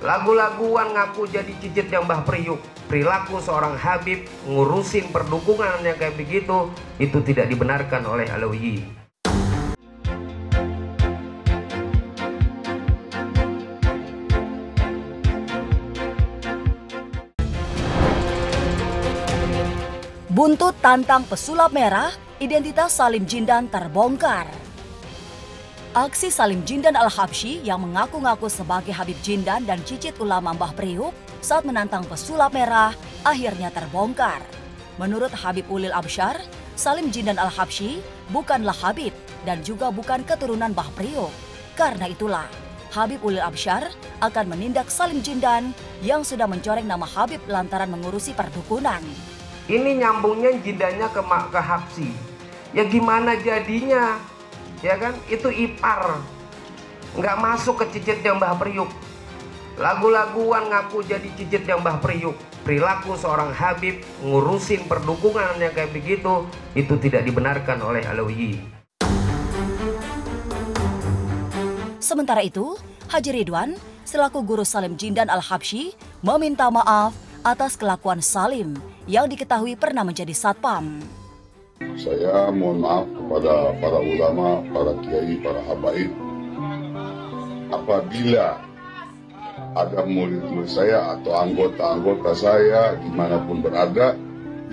Lagu-laguan ngaku jadi cicit yang Mbah Priuk. Perilaku seorang Habib ngurusin perdukungan yang kayak begitu, itu tidak dibenarkan oleh Alawiyyin. Buntut tantang pesulap merah, identitas Salim Jindan terbongkar. Aksi Salim Jindan Al-Habsyi yang mengaku-ngaku sebagai Habib Jindan dan cicit ulama Mbah Priuk saat menantang pesulap merah akhirnya terbongkar. Menurut Habib Ulil Absyar, Salim Jindan Al-Habsyi bukanlah Habib dan juga bukan keturunan Mbah Priuk. Karena itulah, Habib Ulil Absyar akan menindak Salim Jindan yang sudah mencoreng nama Habib lantaran mengurusi perdukunan. Ini nyambungnya jindannya ke Habsyi. Ya gimana jadinya? Ya kan, itu ipar, nggak masuk ke cicit yang Mbah Priuk. Lagu-laguan ngaku jadi cicit yang Mbah Priuk. Perilaku seorang Habib ngurusin perdukungan yang kayak begitu, itu tidak dibenarkan oleh Alawiyyin. Sementara itu, Haji Ridwan selaku guru Salim Jindan Al-Habsyi meminta maaf atas kelakuan Salim yang diketahui pernah menjadi satpam. Saya mohon maaf kepada para ulama, para kiai, para habaib. Apabila ada murid-murid saya atau anggota-anggota saya dimanapun berada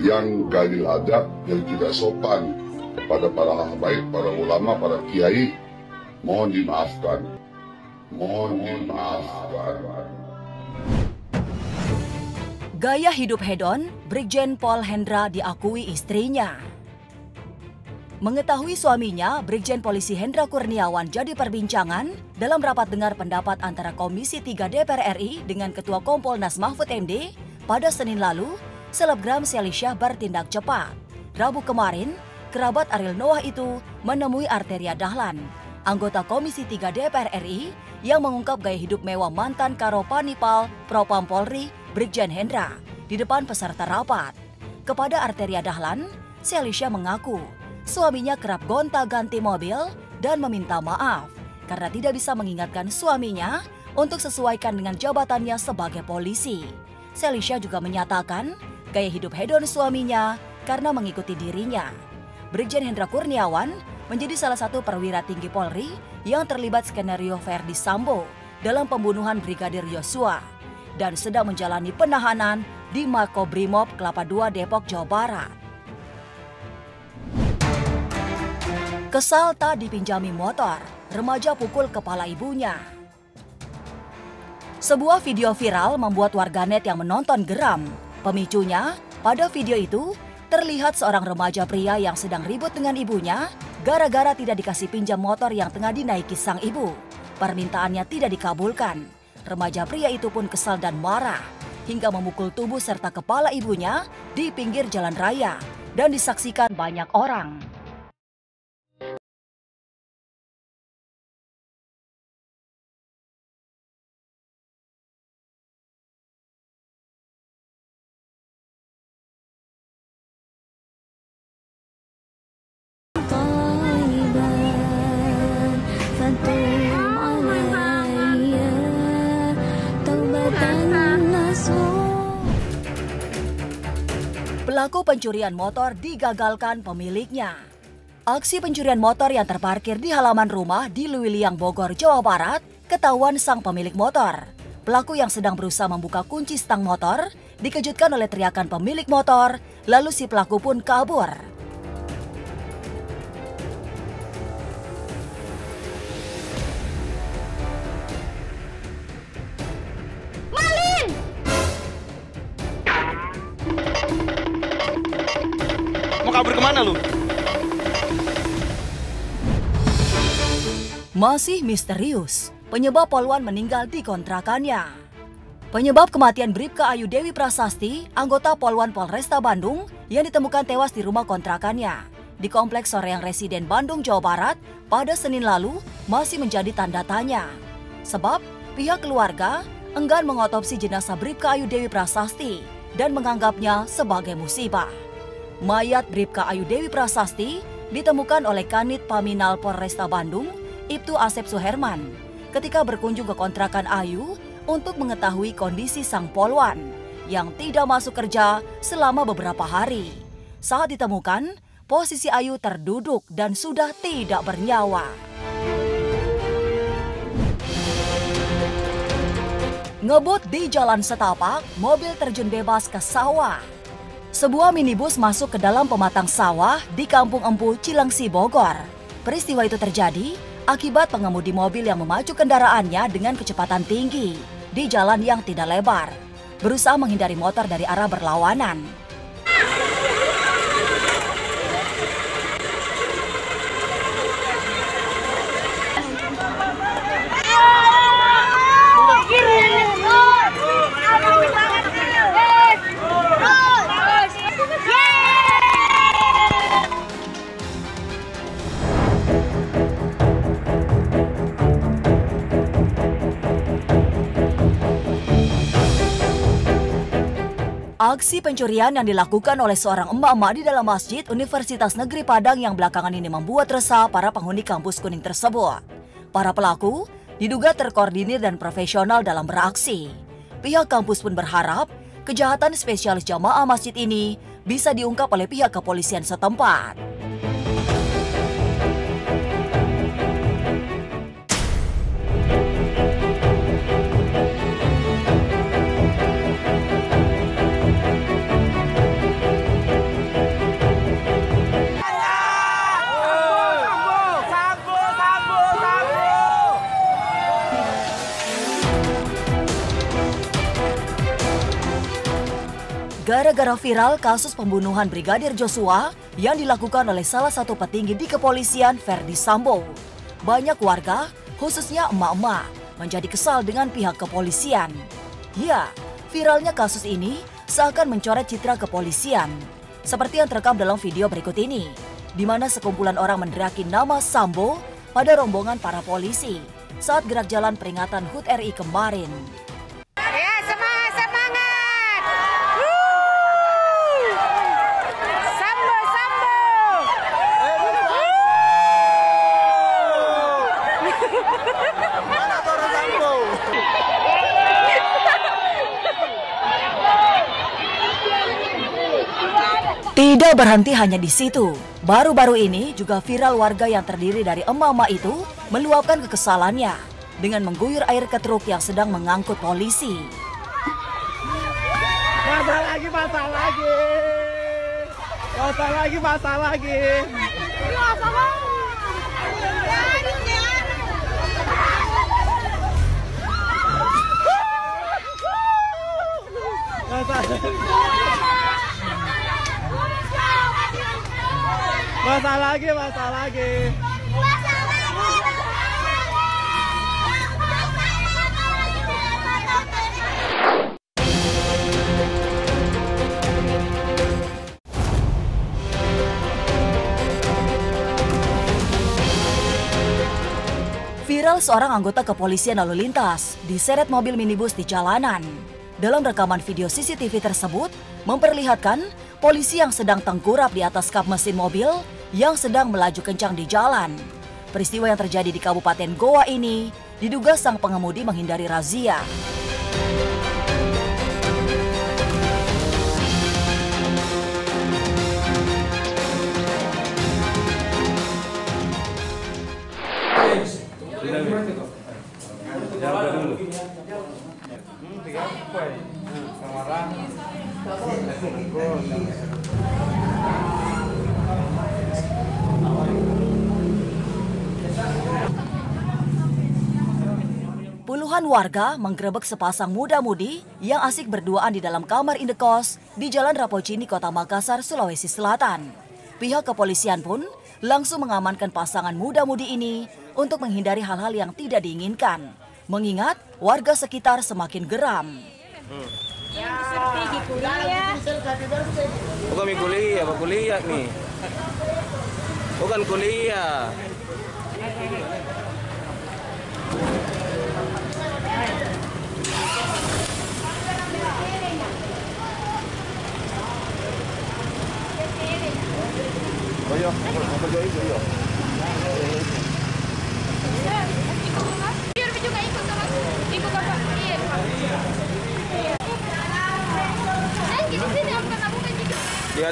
yang galil adab, yang tidak sopan kepada para habaib, para ulama, para kiai, mohon dimaafkan. Mohon dimaafkan. Gaya hidup hedon, Brigjen Pol Hendra diakui istrinya. Mengetahui suaminya, Brigjen Polisi Hendra Kurniawan jadi perbincangan dalam rapat dengar pendapat antara Komisi 3 DPR RI dengan Ketua Kompolnas Mahfud MD pada Senin lalu, selebgram Selisyah bertindak cepat. Rabu kemarin, kerabat Ariel Noah itu menemui Arteria Dahlan, anggota Komisi 3 DPR RI yang mengungkap gaya hidup mewah mantan Karopanipal Propam Polri Brigjen Hendra di depan peserta rapat. Kepada Arteria Dahlan, Selisyah mengaku suaminya kerap gonta-ganti mobil dan meminta maaf karena tidak bisa mengingatkan suaminya untuk sesuaikan dengan jabatannya sebagai polisi. Selisyah juga menyatakan gaya hidup hedon suaminya karena mengikuti dirinya. Brigjen Hendra Kurniawan menjadi salah satu perwira tinggi Polri yang terlibat skenario Verdi Sambo dalam pembunuhan Brigadir Yosua dan sedang menjalani penahanan di Makobrimob Kelapa II Depok, Jawa Barat. Kesal tak dipinjami motor, remaja pukul kepala ibunya. Sebuah video viral membuat warganet yang menonton geram. Pemicunya, pada video itu terlihat seorang remaja pria yang sedang ribut dengan ibunya gara-gara tidak dikasih pinjam motor yang tengah dinaiki sang ibu. Permintaannya tidak dikabulkan. Remaja pria itu pun kesal dan marah hingga memukul tubuh serta kepala ibunya di pinggir jalan raya dan disaksikan banyak orang. Pelaku pencurian motor digagalkan pemiliknya. Aksi pencurian motor yang terparkir di halaman rumah di Luwiliang, Bogor, Jawa Barat, ketahuan sang pemilik motor. Pelaku yang sedang berusaha membuka kunci stang motor dikejutkan oleh teriakan pemilik motor, lalu si pelaku pun kabur. Kabur kemana lu? Masih misterius, penyebab Polwan meninggal di kontrakannya. Penyebab kematian Bribka Ayu Dewi Prasasti, anggota Polwan Polresta Bandung, yang ditemukan tewas di rumah kontrakannya di Kompleks Soreang Residen Bandung, Jawa Barat pada Senin lalu masih menjadi tanda tanya. Sebab pihak keluarga enggan mengotopsi jenazah Bribka Ayu Dewi Prasasti dan menganggapnya sebagai musibah. Mayat Bribka Ayu Dewi Prasasti ditemukan oleh Kanit Paminal Polresta Bandung, Ibtu Asep Suherman, ketika berkunjung ke kontrakan Ayu untuk mengetahui kondisi sang polwan yang tidak masuk kerja selama beberapa hari. Saat ditemukan, posisi Ayu terduduk dan sudah tidak bernyawa. Ngebut di jalan setapak, mobil terjun bebas ke sawah. Sebuah minibus masuk ke dalam pematang sawah di Kampung Empu, Cilengsi, Bogor. Peristiwa itu terjadi akibat pengemudi mobil yang memacu kendaraannya dengan kecepatan tinggi di jalan yang tidak lebar, berusaha menghindari motor dari arah berlawanan. Aksi pencurian yang dilakukan oleh seorang emak-emak di dalam Masjid Universitas Negeri Padang yang belakangan ini membuat resah para penghuni kampus kuning tersebut. Para pelaku diduga terkoordinir dan profesional dalam beraksi. Pihak kampus pun berharap kejahatan spesialis jamaah masjid ini bisa diungkap oleh pihak kepolisian setempat. Gara-gara viral kasus pembunuhan Brigadir Joshua yang dilakukan oleh salah satu petinggi di kepolisian, Ferdy Sambo, banyak warga, khususnya emak-emak, menjadi kesal dengan pihak kepolisian. Ya, viralnya kasus ini seakan mencoret citra kepolisian, seperti yang terekam dalam video berikut ini, di mana sekumpulan orang meneriaki nama Sambo pada rombongan para polisi saat gerak jalan peringatan HUT RI kemarin. Tidak berhenti hanya di situ. Baru-baru ini juga viral warga yang terdiri dari emak-emak itu meluapkan kekesalannya dengan mengguyur air ke truk yang sedang mengangkut polisi. Basah lagi. Viral seorang anggota kepolisian lalu lintas diseret mobil minibus di jalanan. Dalam rekaman video CCTV tersebut memperlihatkan polisi yang sedang tengkurap di atas kap mesin mobil yang sedang melaju kencang di jalan. Peristiwa yang terjadi di Kabupaten Goa ini diduga sang pengemudi menghindari razia. Puluhan warga menggerebek sepasang muda-mudi yang asik berduaan di dalam kamar indekos di Jalan Rapocini, Kota Makassar, Sulawesi Selatan. Pihak kepolisian pun langsung mengamankan pasangan muda-mudi ini untuk menghindari hal-hal yang tidak diinginkan, mengingat warga sekitar semakin geram. Bukan kuliah nih. Bukan kuliah.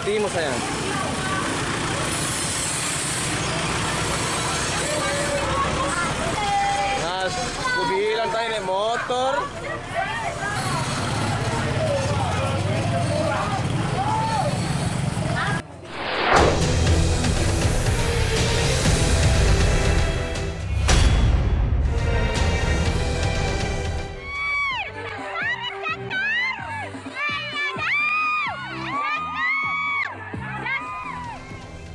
timur saya. Nah, aku bilang tadi naik motor.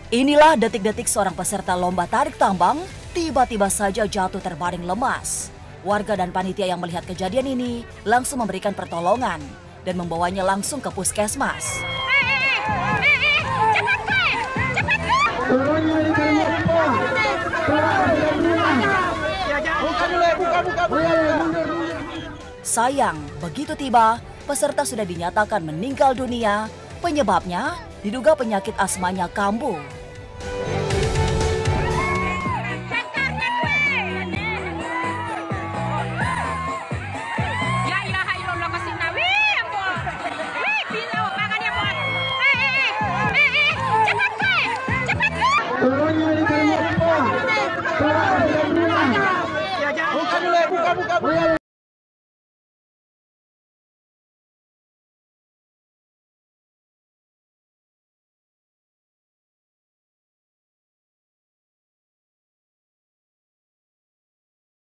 Inilah detik-detik seorang peserta lomba tarik tambang tiba-tiba saja jatuh terbaring lemas. Warga dan panitia yang melihat kejadian ini langsung memberikan pertolongan dan membawanya langsung ke puskesmas. Sayang, begitu tiba, peserta sudah dinyatakan meninggal dunia. Penyebabnya diduga penyakit asmanya kambuh.